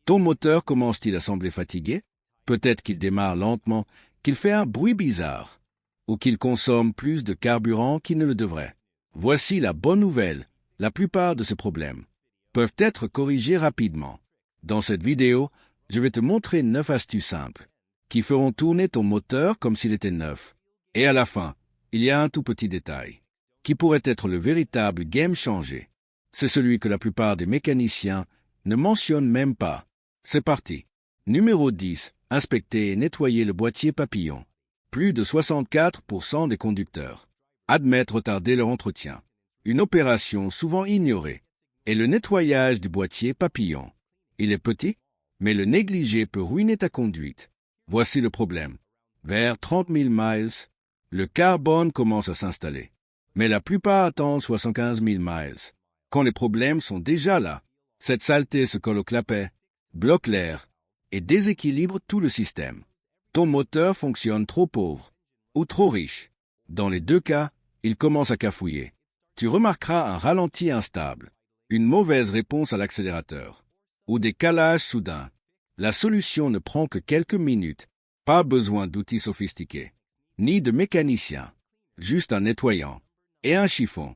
Ton moteur commence-t-il à sembler fatigué? Peut-être qu'il démarre lentement, qu'il fait un bruit bizarre, ou qu'il consomme plus de carburant qu'il ne le devrait. Voici la bonne nouvelle. La plupart de ces problèmes peuvent être corrigés rapidement. Dans cette vidéo, je vais te montrer 9 astuces simples qui feront tourner ton moteur comme s'il était neuf. Et à la fin, il y a un tout petit détail qui pourrait être le véritable game changer. C'est celui que la plupart des mécaniciens ne mentionnent même pas. C'est parti. Numéro 10. Inspecter et nettoyer le boîtier papillon. Plus de 64% des conducteurs admettent retarder leur entretien. Une opération souvent ignorée est le nettoyage du boîtier papillon. Il est petit, mais le négliger peut ruiner ta conduite. Voici le problème. Vers 30 000 miles, le carbone commence à s'installer. Mais la plupart attendent 75 000 miles. Quand les problèmes sont déjà là, cette saleté se colle au clapet, bloque l'air et déséquilibre tout le système. Ton moteur fonctionne trop pauvre ou trop riche. Dans les deux cas, il commence à cafouiller. Tu remarqueras un ralenti instable, une mauvaise réponse à l'accélérateur ou des calages soudains. La solution ne prend que quelques minutes. Pas besoin d'outils sophistiqués, ni de mécaniciens, juste un nettoyant et un chiffon.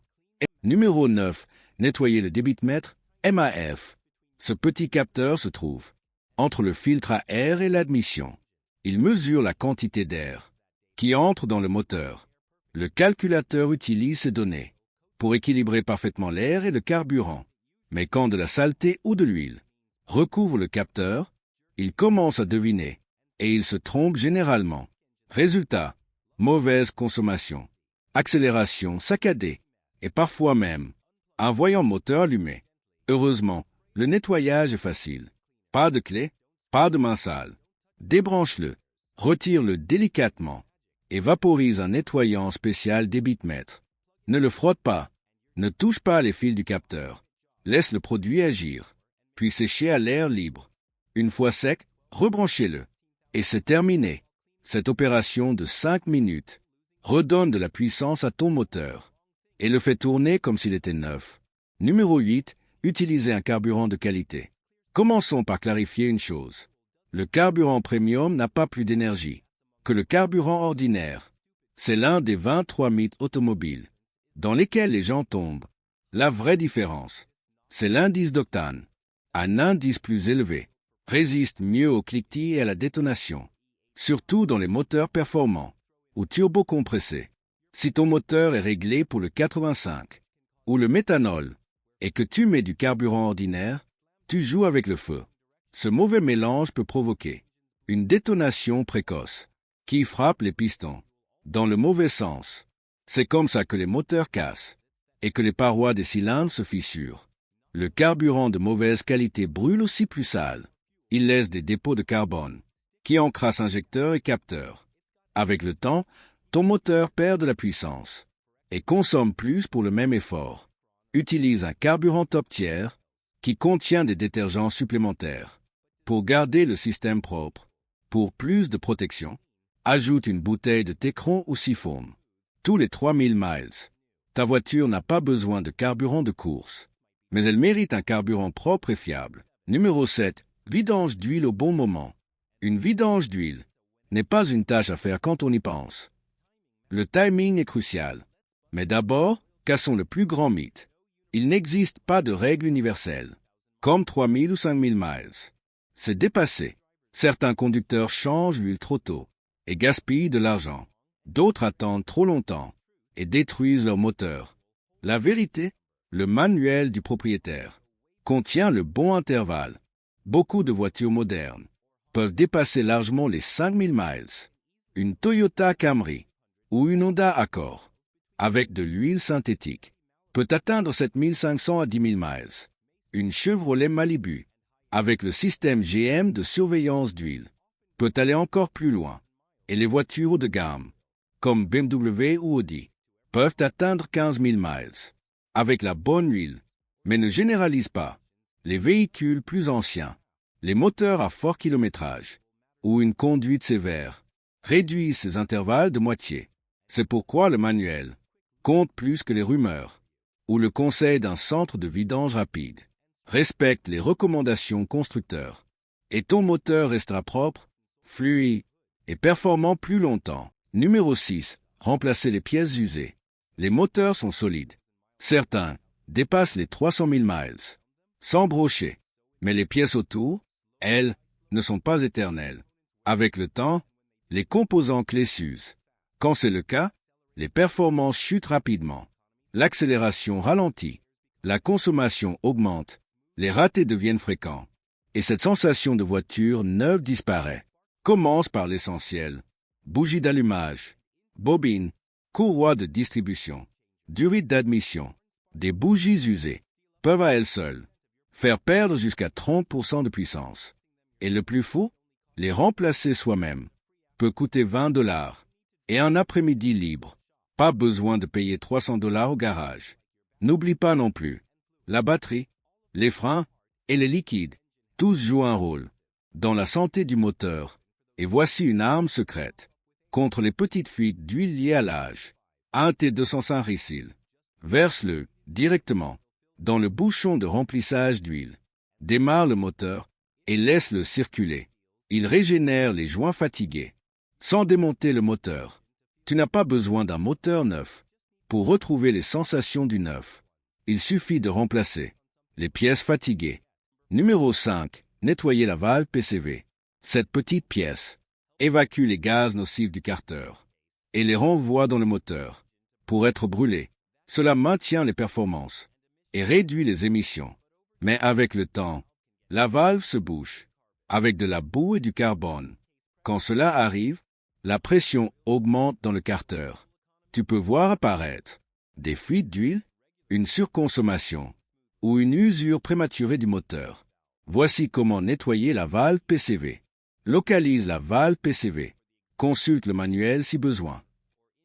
Numéro 9. Nettoyer le débitmètre MAF. Ce petit capteur se trouve entre le filtre à air et l'admission. Il mesure la quantité d'air qui entre dans le moteur. Le calculateur utilise ces données pour équilibrer parfaitement l'air et le carburant. Mais quand de la saleté ou de l'huile recouvre le capteur, il commence à deviner et il se trompe généralement. Résultat, mauvaise consommation, accélération saccadée et parfois même un voyant moteur allumé. Heureusement, le nettoyage est facile. Pas de clé, pas de main sale. Débranche-le, retire-le délicatement et vaporise un nettoyant spécial débitmètre. Ne le frotte pas, ne touche pas les fils du capteur. Laisse le produit agir, puis sécher à l'air libre. Une fois sec, rebranchez-le. Et c'est terminé. Cette opération de 5 minutes redonne de la puissance à ton moteur et le fait tourner comme s'il était neuf. Numéro 8. Utilisez un carburant de qualité. Commençons par clarifier une chose. Le carburant premium n'a pas plus d'énergie que le carburant ordinaire. C'est l'un des 23 mythes automobiles dans lesquels les gens tombent. La vraie différence, c'est l'indice d'octane. Un indice plus élevé résiste mieux au cliquetis et à la détonation, surtout dans les moteurs performants ou turbocompressés. Si ton moteur est réglé pour le 85 ou le méthanol et que tu mets du carburant ordinaire, tu joues avec le feu. Ce mauvais mélange peut provoquer une détonation précoce qui frappe les pistons dans le mauvais sens. C'est comme ça que les moteurs cassent et que les parois des cylindres se fissurent. Le carburant de mauvaise qualité brûle aussi plus sale. Il laisse des dépôts de carbone qui encrassent injecteurs et capteurs. Avec le temps, ton moteur perd de la puissance et consomme plus pour le même effort. Utilise un carburant top tier qui contient des détergents supplémentaires pour garder le système propre. Pour plus de protection, ajoute une bouteille de Tecron ou siphon. Tous les 3000 miles, ta voiture n'a pas besoin de carburant de course, mais elle mérite un carburant propre et fiable. Numéro 7. Vidange d'huile au bon moment. Une vidange d'huile n'est pas une tâche à faire quand on y pense. Le timing est crucial. Mais d'abord, cassons le plus grand mythe. Il n'existe pas de règle universelle, comme 3000 ou 5000 miles. C'est dépassé. Certains conducteurs changent l'huile trop tôt et gaspillent de l'argent. D'autres attendent trop longtemps et détruisent leur moteur. La vérité, le manuel du propriétaire contient le bon intervalle. Beaucoup de voitures modernes peuvent dépasser largement les 5000 miles. Une Toyota Camry ou une Honda Accord, avec de l'huile synthétique, peut atteindre 7500 à 10 000 miles. Une Chevrolet Malibu, avec le système GM de surveillance d'huile, peut aller encore plus loin. Et les voitures haut de gamme, comme BMW ou Audi, peuvent atteindre 15 000 miles, avec la bonne huile. Mais ne généralise pas. Les véhicules plus anciens, les moteurs à fort kilométrage ou une conduite sévère réduisent ces intervalles de moitié. C'est pourquoi le manuel compte plus que les rumeurs ou le conseil d'un centre de vidange rapide. Respecte les recommandations constructeurs et ton moteur restera propre, fluide et performant plus longtemps. Numéro 6. Remplacer les pièces usées. Les moteurs sont solides. Certains dépassent les 300 000 miles, sans brocher, mais les pièces autour, elles, ne sont pas éternelles. Avec le temps, les composants clés s'usent. Quand c'est le cas, les performances chutent rapidement. L'accélération ralentit, la consommation augmente, les ratés deviennent fréquents, et cette sensation de voiture neuve disparaît. Commence par l'essentiel. Bougie d'allumage, bobine, courroie de distribution, durée d'admission. Des bougies usées peuvent à elles seules faire perdre jusqu'à 30% de puissance. Et le plus fou, les remplacer soi-même peut coûter $20 et un après-midi libre. Pas besoin de payer $300 au garage. N'oublie pas non plus, la batterie, les freins et les liquides, tous jouent un rôle dans la santé du moteur. Et voici une arme secrète contre les petites fuites d'huile liées à l'âge. Un T205 Reseal. Verse-le directement dans le bouchon de remplissage d'huile. Démarre le moteur et laisse-le circuler. Il régénère les joints fatigués. Sans démonter le moteur. Tu n'as pas besoin d'un moteur neuf pour retrouver les sensations du neuf. Il suffit de remplacer les pièces fatiguées. Numéro 5. Nettoyer la valve PCV. Cette petite pièce évacue les gaz nocifs du carter et les renvoie dans le moteur. Pour être brûlé, cela maintient les performances et réduit les émissions. Mais avec le temps, la valve se bouche avec de la boue et du carbone. Quand cela arrive, la pression augmente dans le carter. Tu peux voir apparaître des fuites d'huile, une surconsommation ou une usure prématurée du moteur. Voici comment nettoyer la valve PCV. Localise la valve PCV. Consulte le manuel si besoin.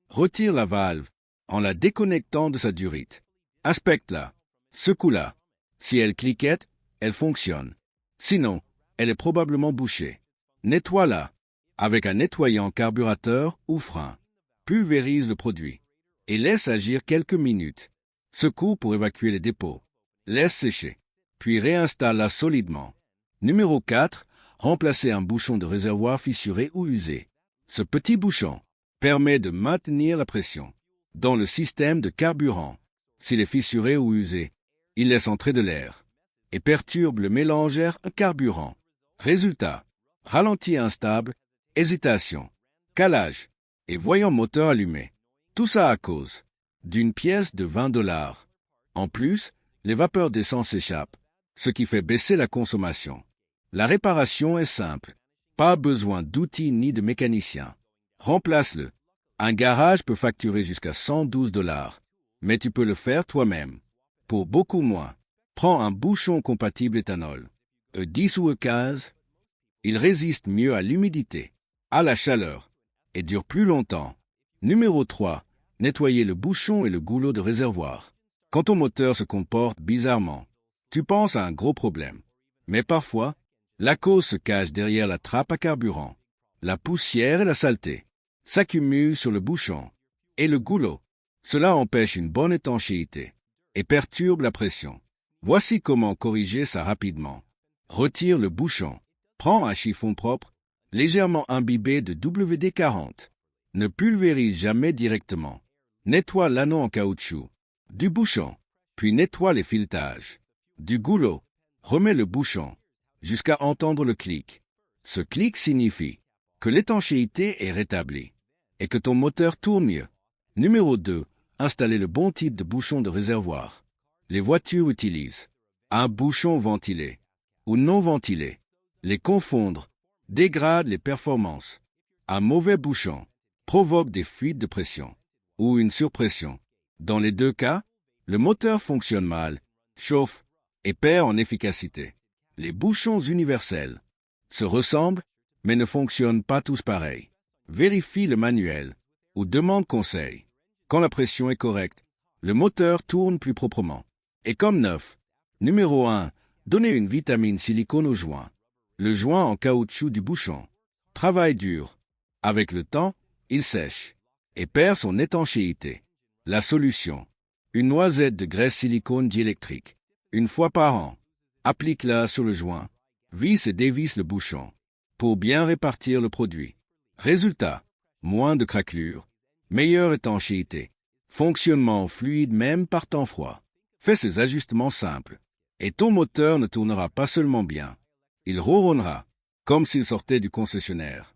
Retire la valve en la déconnectant de sa durite. Inspecte-la. Secoue-la. Si elle cliquette, elle fonctionne. Sinon, elle est probablement bouchée. Nettoie-la avec un nettoyant carburateur ou frein. Pulvérise le produit et laisse agir quelques minutes. Secoue pour évacuer les dépôts. Laisse sécher, puis réinstalle-la solidement. Numéro 4. Remplacer un bouchon de réservoir fissuré ou usé. Ce petit bouchon permet de maintenir la pression dans le système de carburant. S'il est fissuré ou usé, il laisse entrer de l'air et perturbe le mélange air-carburant. Résultat, ralenti instable, hésitation, calage et voyant moteur allumé. Tout ça à cause d'une pièce de $20. En plus, les vapeurs d'essence s'échappent, ce qui fait baisser la consommation. La réparation est simple. Pas besoin d'outils ni de mécanicien. Remplace-le. Un garage peut facturer jusqu'à $112, mais tu peux le faire toi-même. Pour beaucoup moins, prends un bouchon compatible éthanol. E10 ou E15. Il résiste mieux à l'humidité, à la chaleur, et dure plus longtemps. Numéro 3. Nettoyer le bouchon et le goulot de réservoir. Quand ton moteur se comporte bizarrement, tu penses à un gros problème. Mais parfois, la cause se cache derrière la trappe à carburant. La poussière et la saleté s'accumulent sur le bouchon et le goulot. Cela empêche une bonne étanchéité et perturbe la pression. Voici comment corriger ça rapidement. Retire le bouchon. Prends un chiffon propre, légèrement imbibé de WD-40. Ne pulvérise jamais directement. Nettoie l'anneau en caoutchouc du bouchon, puis nettoie les filetages. Du goulot, remets le bouchon jusqu'à entendre le clic. Ce clic signifie que l'étanchéité est rétablie et que ton moteur tourne mieux. Numéro 2. Installer le bon type de bouchon de réservoir. Les voitures utilisent un bouchon ventilé ou non ventilé. Les confondre dégrade les performances. Un mauvais bouchon provoque des fuites de pression ou une surpression. Dans les deux cas, le moteur fonctionne mal, chauffe et perd en efficacité. Les bouchons universels se ressemblent, mais ne fonctionnent pas tous pareil. Vérifie le manuel ou demande conseil. Quand la pression est correcte, le moteur tourne plus proprement. Et comme neuf. Numéro 1. Donner une vitamine silicone au joint. Le joint en caoutchouc du bouchon travaille dur. Avec le temps, il sèche et perd son étanchéité. La solution. Une noisette de graisse silicone diélectrique. Une fois par an. Applique-la sur le joint Visse et dévisse le bouchon pour bien répartir le produit. Résultat, moins de craquelures, meilleure étanchéité, fonctionnement fluide même par temps froid. Fais ces ajustements simples et ton moteur ne tournera pas seulement bien, il ronronnera comme s'il sortait du concessionnaire.